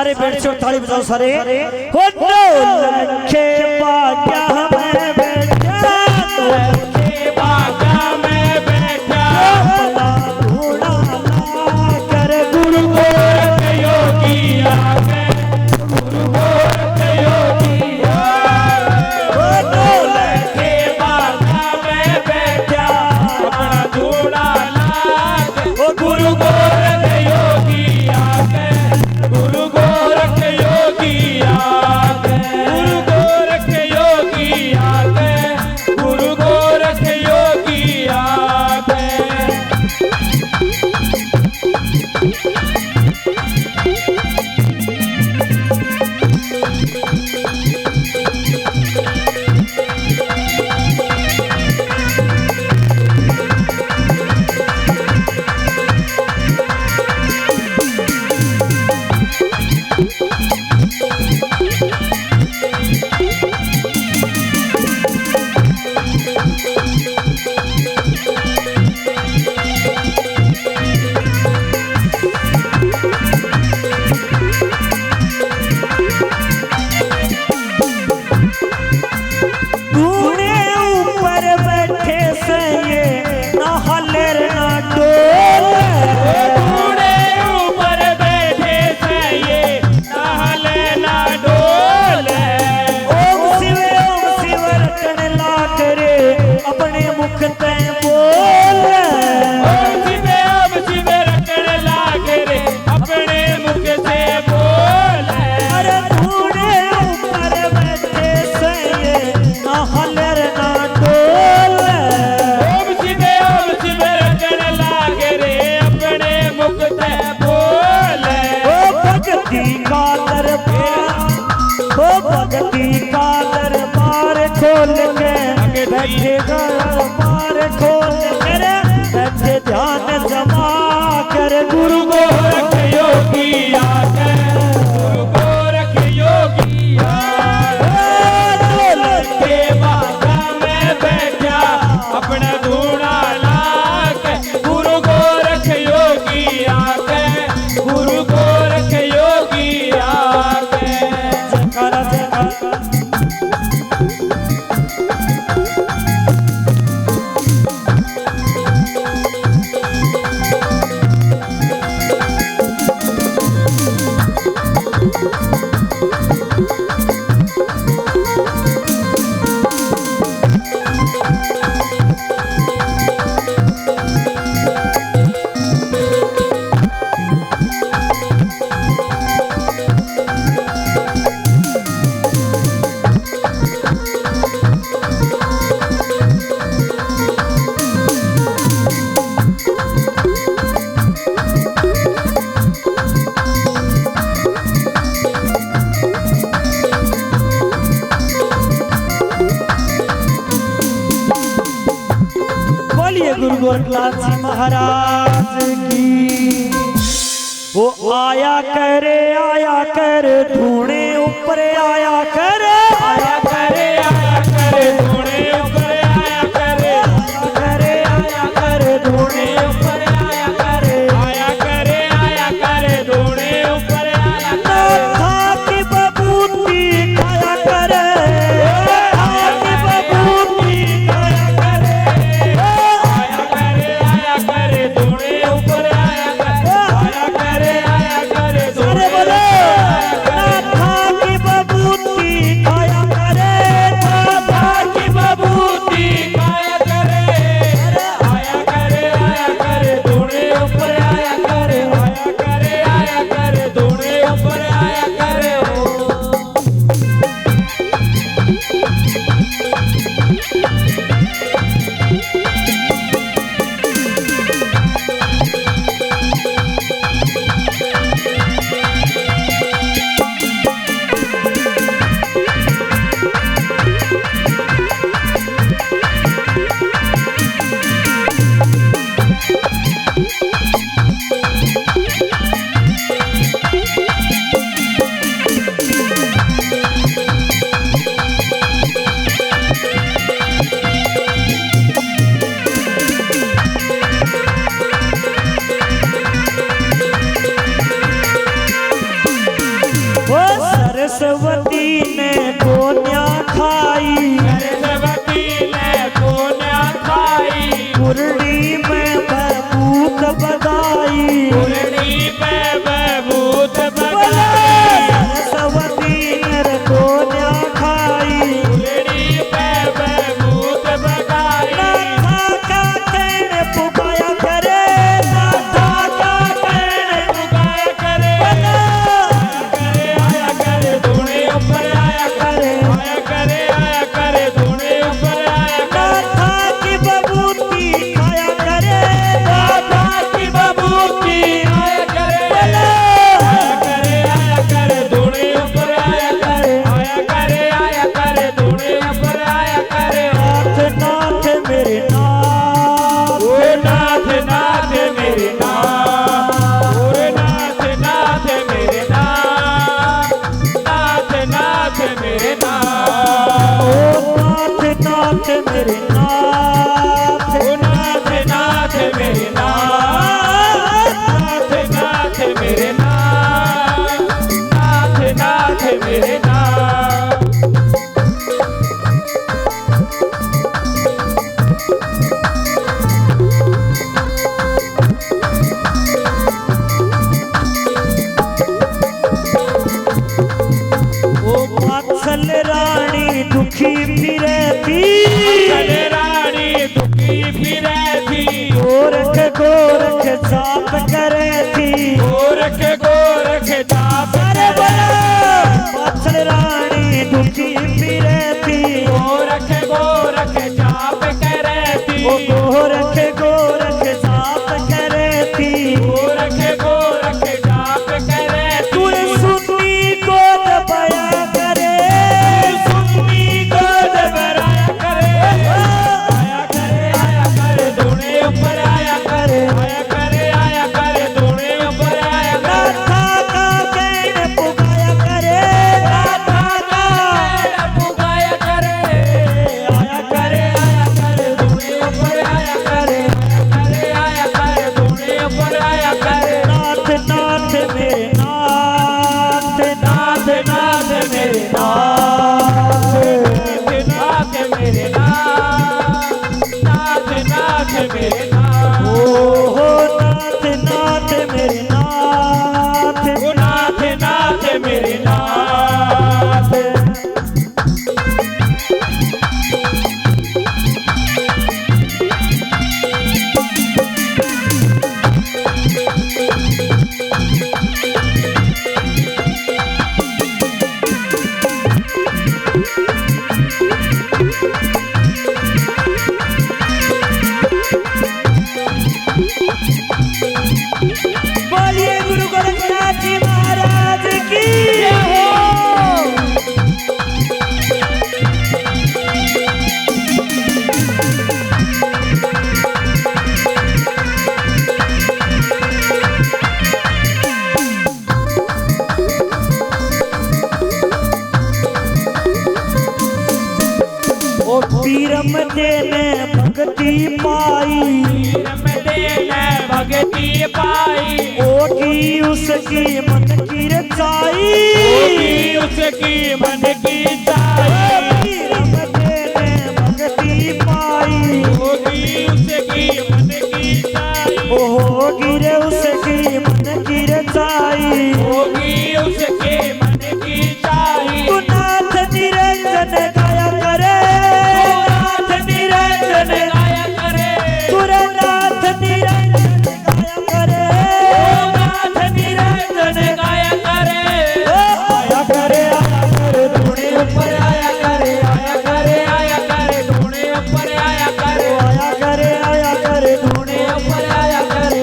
सारे बैठ जाओ, ताली बजाओ सारे। हो लखे बाग्या में बैठा, लखे बाग्या में बैठा, अपना घोड़ा ला कर गुरु गोरख योगी आ गए, गुरु गोरख योगी आ गए। लखे बाग्या में बैठा, अपना घोड़ा ला के गुरु गोरख योगी आ गए, गुरु गोरख योगी आ गए, गुरु गोरख योगी आ गए, गुरु गोरख योगी आ गए। घोड़े ऊपर बैठे से ये ना हलर ना डोले, घोड़े ऊपर बैठे से ये ना हिले ना डोले। ओम शिव रटन ला करे अपने मुख ते बोले। ओम शिव रटन लाग रे अपने मुख से बोले। अरे घोड़े ऊपर बैठे से ये ना हलर ना डोले। ओम शिव रटन लाग रे अपने मुख से बोले। ओ भगती का दरबार, ओ भगती का दरबार खोल के बैठे, दरबार खोल कर बैठे ध्यान जमा कर गुरु गोरख योगी आ गए, गुरु गोरख योगी आ गए। लखे बाग्या में बैठा, अपना घोड़ा ला के गुरु गोरख योगी आ गए, गुरु गोरख योगी आ गए। जयकारा जयकारा। बोलिए गुरु गोरखनाथ जी महाराज की। वो आया कर ढूंढे ऊपर आया कर, आया करे घोड़े ऊपर आया करे, आया कर ढूंढे ऊपर आया कर। आया करे घोड़े ऊपर आया करे। नाथा की बबूती खाया कर, नाथा की बबूती खाया कर। आया करे घोड़े ऊपर आया करे। आया करे अरे बोलो नाथा की बबूती खाया कर, नाथा की मुरली में भूत बधाई मुरली में भूत बोले बधाई सरस्वती नर को न्या खाई मुरली में भूत बधाई नाथा का कहने पुकाया करे नाथा का कहने पुकाया करे आया करे धूणे ऊपर आया करे आया करे धूणे ऊपर आया करे नाथा की बबूती खाया करे दादा की बबूती आया करे आया करे धूणे ऊपर आया करे धूणे ऊपर आया करे नाथ नाथ मेरे नाथ ओ नाथ नाथ मेरे नाथ ओ नाथ नाथ मेरे नाथ नाथ नाथ मेरे नाथ ओ नाथ नाथ मेरे नाथ ओ नाथ नाथ मेरे नाथ नाथ नाथ मेरे नाथ नाथ नाथ मेरे नाथ ओ मात्सल रानी दुखी फिरे थी कले रानी दुखी फिरे थी गोरख साप करे थी गोरख जाप अरे बोलो मात्सल रानी दुखी फिरे थी गोरख जाप करे थी ओ गोरख साप करे थी गोरख जाप करे थी तू सुन्नी को दबाया करे सुन्नी को दबराया करे आया करे धूणे ऊपर आया करे धूणे ऊपर आया करे नाथा का कहने पुकाया करे राधा का पुकाया करे आया करे धूणे ऊपर आया करे आया करे धूणे ऊपर आया करे नाथ नाथ मेरे नाथ नाथ नाथ मेरे नाथ नाथ मेरे नाथ नाथ मेरे नाथ ओ हो नाथ नाथ मेरे नाथ ओ नाथ नाथ मेरे नाथ बोलिए गुरु गोरखनाथ जी महाराज की ओ पीरम देने भक्ति पाई भगती पाई ओगी उसकी मन की रचाई उसकी मन की चाई पीरम देने भक्ति पाई होगी उसकी मन की चाई ओ गिरे उसकी मन की रचाई होगी उसके मन की चाई तू नाथ निरंजन गाया करे नाथ निरंजन गाया करे नाथ निरंजन गाया करे नाथ निरंजन गाया करे आया करे धूणे ऊपर आया करे धूणे ऊपर आया करे धूने ऊपर आया करे धूणे ऊपर आया करे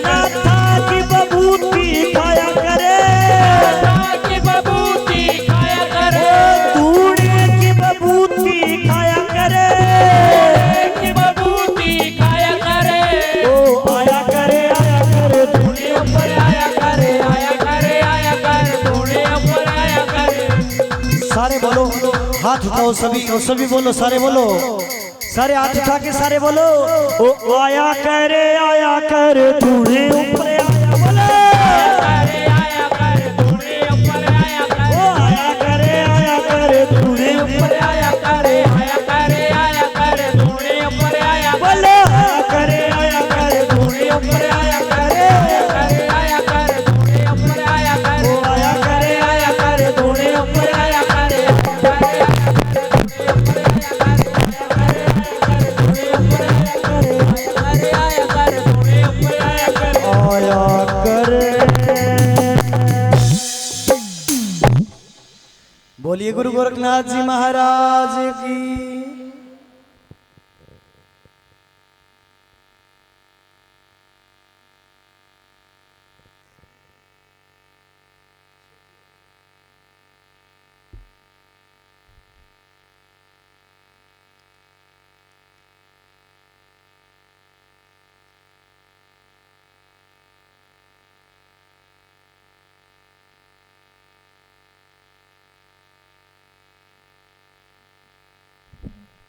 नाथा की बबूती खाया करे की बबूती खाया करे धूने की बबूती खाया करे की बबूती खाया करे ओ आया करे धूणे ऊपर आया करे धूणे ऊपर आया करे सारे बोलो हाथ उठाओ सभी बोलो सारे बोलो सारे हाथ उठा के सारे बोलो ओ आया कर धूने ऊपर आया बोलो आया करे धूणे ऊपर आया करे ओ आया कर धूने ऊपर ऊपर आया करे गुरु गोरखनाथ जी महाराज की।